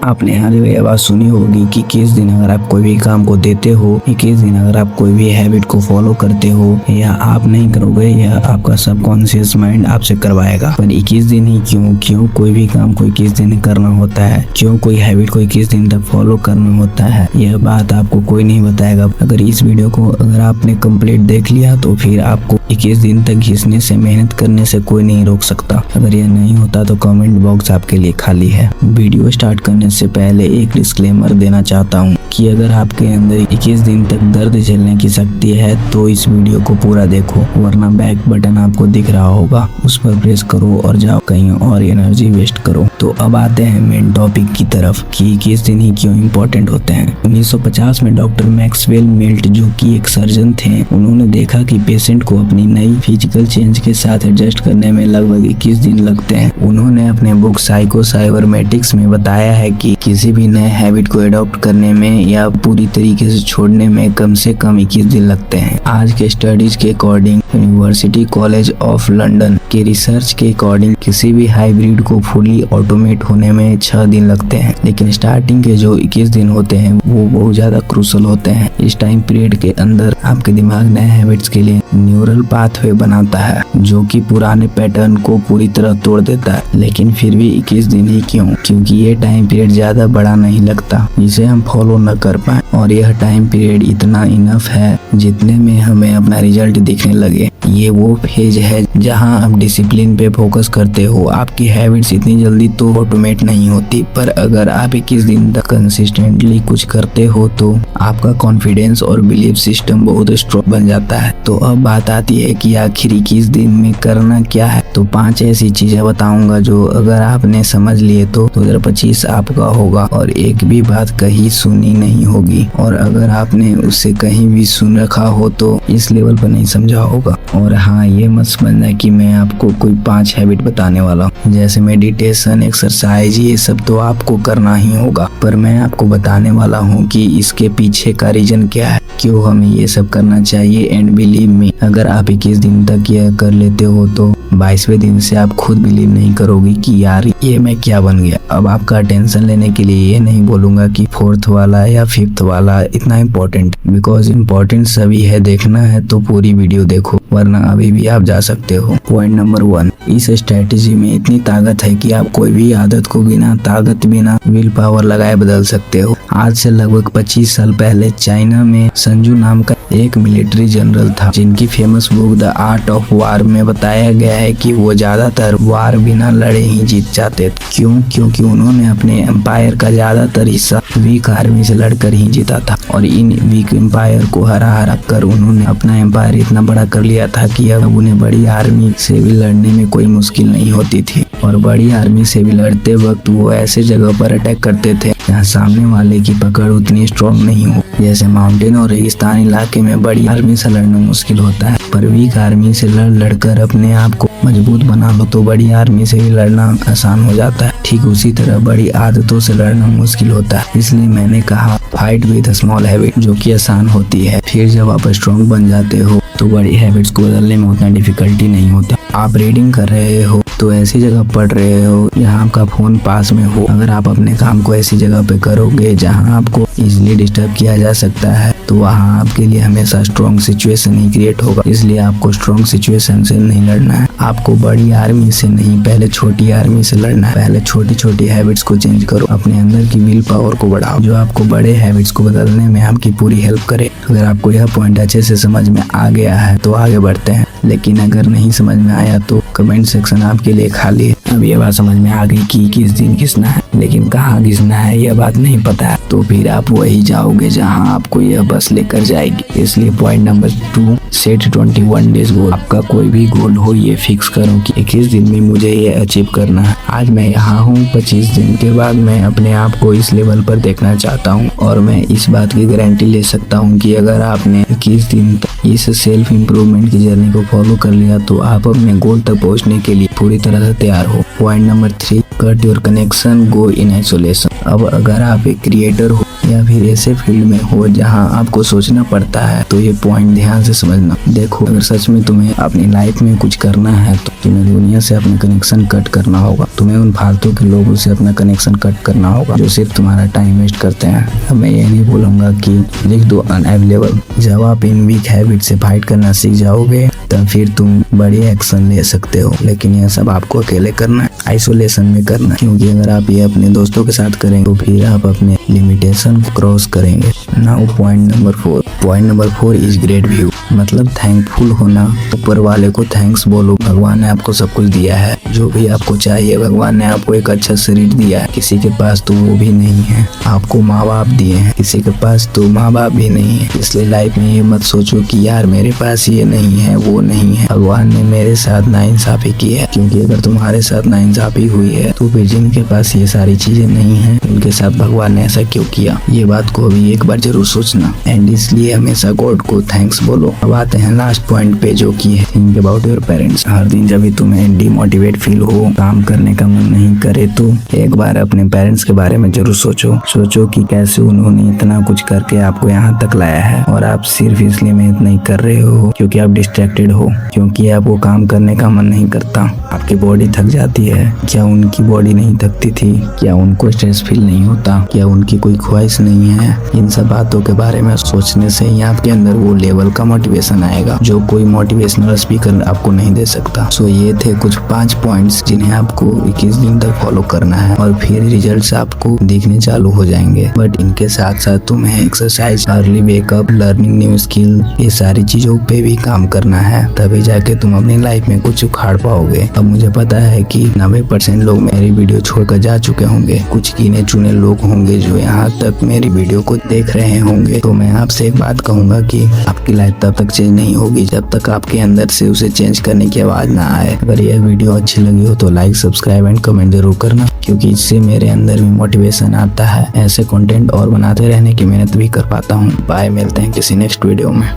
आपने हर ये बात सुनी होगी कि किस दिन अगर आप कोई भी काम को देते हो, किस दिन अगर आप कोई भी हैबिट को फॉलो करते हो या आप नहीं करोगे या आपका सबकॉन्शियस माइंड आपसे करवाएगा। पर 21 दिन ही क्यों कोई भी काम को 21 दिन करना होता है, क्यों कोई हैबिट को 21 दिन तक फॉलो करना होता है, यह बात आपको कोई नहीं बताएगा। अगर इस वीडियो को अगर आपने कंप्लीट देख लिया तो फिर आपको 21 दिन तक घिसने से, मेहनत करने से कोई नहीं रोक सकता। अगर यह नहीं होता तो कमेंट बॉक्स आपके लिए खाली है। वीडियो स्टार्ट करने से पहले एक डिस्क्लेमर देना चाहता हूँ कि अगर आपके अंदर 21 दिन तक दर्द झेलने की शक्ति है तो इस वीडियो को पूरा देखो, वरना बैक बटन आपको दिख रहा होगा, उस पर प्रेस करो और जाओ कहीं और एनर्जी वेस्ट करो। तो अब आते हैं मेन टॉपिक की तरफ कि 21 दिन ही क्यों इम्पोर्टेंट होते हैं। 1950 में डॉक्टर मैक्सवेल मिल्ट, जो कि एक सर्जन थे, उन्होंने देखा कि पेशेंट को अपनी नई फिजिकल चेंज के साथ एडजस्ट करने में लगभग 21 दिन लगते हैं। उन्होंने अपने बुक साइकोसाइबरमेटिक्स में बताया है कि किसी भी नए हैबिट को एडॉप्ट करने में या पूरी तरीके से छोड़ने में कम से कम 21 दिन लगते हैं। आज के स्टडीज के according, university college of London के रिसर्च के अकॉर्डिंग, किसी भी हाइब्रिड को फुली ऑटोमेट होने में 6 दिन लगते हैं। लेकिन स्टार्टिंग के जो 21 दिन होते हैं वो बहुत ज्यादा क्रूशल होते हैं। इस टाइम पीरियड के अंदर आपके दिमाग नए हैबिट्स के लिए न्यूरल पाथवे बनाता है, जो कि पुराने पैटर्न को पूरी तरह तोड़ देता है। लेकिन फिर भी 21 दिन ही क्यों? क्योंकि ये टाइम पीरियड ज्यादा बड़ा नहीं लगता जिसे हम फॉलो न कर पाए, और यह टाइम पीरियड इतना इनफ है जितने में हमें अपना रिजल्ट दिखने लगे। ये वो फेज है जहां आप डिसिप्लिन पे फोकस करते हो। आपकी हैबिट्स इतनी जल्दी तो ऑटोमेट नहीं होती, पर अगर आप 21 दिन तक कंसिस्टेंटली कुछ करते हो तो आपका कॉन्फिडेंस और बिलीफ सिस्टम बहुत स्ट्रॉन्ग बन जाता है। तो अब बात आती है कि आखिर 21 दिन में करना क्या है। तो 5 ऐसी चीजें बताऊंगा जो अगर आपने समझ लिए तो 2025 आपका होगा और एक भी बात कहीं सुनी नहीं होगी, और अगर आपने उससे कहीं भी सुन रखा हो तो इस लेवल पर नहीं समझा होगा। और हाँ, ये मत समझना कि मैं आपको कोई 5 हैबिट बताने वाला हूँ, जैसे मेडिटेशन, एक्सरसाइज, ये सब तो आपको करना ही होगा। पर मैं आपको बताने वाला हूँ कि इसके पीछे का रीजन क्या है, क्यों हमें ये सब करना चाहिए। एंड बिलीव मी, अगर आप 21 दिन तक यह कर लेते हो तो 22वें दिन से आप खुद बिलीव नहीं करोगे कि यार ये मैं क्या बन गया। अब आपका टेंशन लेने के लिए ये नहीं बोलूंगा कि 4th वाला या 5th वाला इतना इम्पोर्टेंट, बिकॉज इम्पोर्टेंट सभी है। देखना है तो पूरी वीडियो देखो, वरना अभी भी आप जा सकते हो। पॉइंट नंबर 1, इस स्ट्रेटेजी में इतनी ताकत है कि आप कोई भी आदत को बिना विल पावर लगाए बदल सकते हो। आज से लगभग 25 साल पहले चाइना में संजू नाम का एक मिलिट्री जनरल था, जिनकी famous book the art of war में बताया गया है कि वो ज्यादातर वार बिना लड़े ही जीत जाते थे। क्यों? क्योंकि उन्होंने अपने एम्पायर का ज्यादातर हिस्सा वीक आर्मी से लड़कर ही जीता था, और इन वीक एम्पायर को हरा कर उन्होंने अपना एम्पायर इतना बड़ा कर लिया था कि अब उन्हें बड़ी आर्मी से भी लड़ने में कोई मुश्किल नहीं होती थी। और बड़ी आर्मी से भी लड़ते वक्त वो ऐसे जगह पर अटैक करते थे जहाँ सामने वाले की पकड़ उतनी स्ट्रॉन्ग नहीं हो, जैसे माउंटेन और रेगिस्तान इलाके में बड़ी आर्मी से लड़ना मुश्किल होता है। पर वीक आर्मी से लड़कर अपने आप को मजबूत बना लो तो बड़ी आर्मी से भी लड़ना आसान हो जाता है। ठीक उसी तरह बड़ी आदतों से लड़ना मुश्किल होता है। इसलिए मैंने कहा फाइट विद स्मॉल हैबिट, जो कि आसान होती है। फिर जब आप स्ट्रॉन्ग बन जाते हो तो बड़ी हैबिट्स को बदलने में उतना डिफिकल्टी नहीं होता। आप रीडिंग कर रहे हो तो ऐसी जगह पढ़ रहे हो जहाँ आपका फोन पास में हो। अगर आप अपने काम को ऐसी जगह पे करोगे जहाँ आपको इजीली डिस्टर्ब किया जा सकता है तो वहाँ आपके लिए हमेशा स्ट्रॉन्ग सिचुएशन ही क्रिएट होगा। इसलिए आपको स्ट्रॉन्ग सिचुएशन से नहीं लड़ना है, आपको बड़ी आर्मी से नहीं, पहले छोटी आर्मी से लड़ना है। पहले छोटी छोटी हैबिट्स को चेंज करो, अपने अंदर की विल पावर को बढ़ाओ, जो आपको बड़े हैबिट्स को बदलने में आपकी पूरी हेल्प करे। अगर आपको यह पॉइंट अच्छे से समझ में आ गया है तो आगे बढ़ते हैं, लेकिन अगर नहीं समझ में आया तो कमेंट सेक्शन आपके लिए खाली है। अब ये बात समझ में आ गई कि किस दिन घिसना है, लेकिन कहाँ घिसना है यह बात नहीं पता है, तो फिर आप वही जाओगे जहाँ आपको यह बस लेकर जाएगी। इसलिए पॉइंट नंबर 2, सेट 21 डेज गोल। आपका कोई भी गोल हो ये फिक्स करो कि 21 दिन में मुझे ये अचीव करना है। आज मैं यहाँ हूँ, 25 दिन के बाद मैं अपने आप को इस लेवल पर देखना चाहता हूँ, और मैं इस बात की गारंटी ले सकता हूँ कि अगर आपने 21 दिन तक इस सेल्फ इम्प्रूवमेंट की जर्नी को फॉलो कर लिया तो आप अपने गोल तक पहुँचने के लिए पूरी तरह से तैयार हो। Point number 3, cut your connection, go in isolation. अब अगर आप एक क्रिएटर हो या फिर ऐसे फील्ड में हो जहां आपको सोचना पड़ता है तो ये पॉइंट ध्यान से समझना। देखो, अगर सच में तुम्हें अपनी लाइफ में कुछ करना है तो तुम्हें दुनिया से अपना कनेक्शन कट करना होगा। तुम्हें उन फालतू के लोगों से अपना कनेक्शन कट करना होगा जो सिर्फ तुम्हारा टाइम वेस्ट करते हैं। अब मैं ये नहीं बोलूंगा कि लिख दो अनअवेलेबल। जब आप इन वीक हैबिट से फाइट करना सीख जाओगे तब फिर तुम बड़े एक्शन ले सकते हो, लेकिन यह सब आपको अकेले करना है, आइसोलेशन में करना है। क्योंकि अगर आप ये अपने दोस्तों के साथ करेंगे तो फिर आप अपने लिमिटेशन को क्रॉस करेंगे। Now point number 4। Point number 4 is great view, मतलब थैंकफुल होना। ऊपर वाले को थैंक्स बोलो। भगवान ने आपको सब कुछ दिया है, जो भी आपको चाहिए। भगवान ने आपको एक अच्छा शरीर दिया है, किसी के पास तो वो भी नहीं है। आपको माँ बाप दिए हैं, किसी के पास तो माँ बाप भी नहीं है। इसलिए लाइफ में ये मत सोचो कि यार मेरे पास ये नहीं है, वो नहीं है। भगवान ने मेरे साथ नाइंसाफी की है, क्योंकि अगर तुम्हारे साथ नाइंसाफी हुई है तो फिर जिनके पास ये सारी चीजें नहीं है उनके साथ भगवान ने ऐसा क्यों किया, ये बात को अभी एक बार जरूर सोचना। एंड इसलिए हमेशा गॉड को थैंक्स बोलो। अब आते हैं लास्ट पॉइंट पे, जो कि है थिंक अबाउट योर पेरेंट्स। हर दिन जब भी तुम्हें डिमोटिवेट फील हो, काम करने का मन नहीं करे, तो एक बार अपने पेरेंट्स के बारे में जरूर सोचो कि कैसे उन्होंने इतना कुछ करके आपको यहाँ तक लाया है और आप सिर्फ इसलिए मेहनत नहीं कर रहे हो क्योंकि आप डिस्ट्रैक्टेड हो, क्योंकि आपको काम करने का मन नहीं करता, आपकी बॉडी थक जाती है। क्या उनकी बॉडी नहीं थकती थी? क्या उनको स्ट्रेस फील नहीं होता? क्या उनकी कोई ख्वाहिश नहीं है? इन सब बातों के बारे में सोचने से ही आपके अंदर वो लेवल का मोटिवेशन आएगा जो कोई मोटिवेशनल स्पीकर आपको नहीं दे सकता। सो ये थे कुछ 5 पॉइंट्स जिन्हें आपको 21 दिन तक फॉलो करना है और फिर रिजल्ट्स आपको दिखने चालू हो जाएंगे। बट इनके साथ साथ तुम्हें exercise, early wake up, learning new skill, ये सारी चीजों पे भी काम करना है, तभी जाके तुम अपनी लाइफ में कुछ उखाड़ पाओगे। अब मुझे पता है कि 90% लोग मेरी वीडियो छोड़कर जा चुके होंगे, कुछ गिने चुने लोग होंगे जो यहाँ तक मेरी वीडियो को देख रहे होंगे। तो मैं आपसे एक बात कहूंगा कि आपकी लाइफ तब तक चेंज नहीं होगी जब तक आपके अंदर से उसे चेंज करने की आवाज ना आए। अगर यह वीडियो अच्छी लगी हो तो लाइक, सब्सक्राइब एंड कमेंट जरूर करना, क्योंकि इससे मेरे अंदर भी मोटिवेशन आता है ऐसे कंटेंट और बनाते रहने की मेहनत भी कर पाता हूँ। बाय, मिलते हैं किसी नेक्स्ट वीडियो में।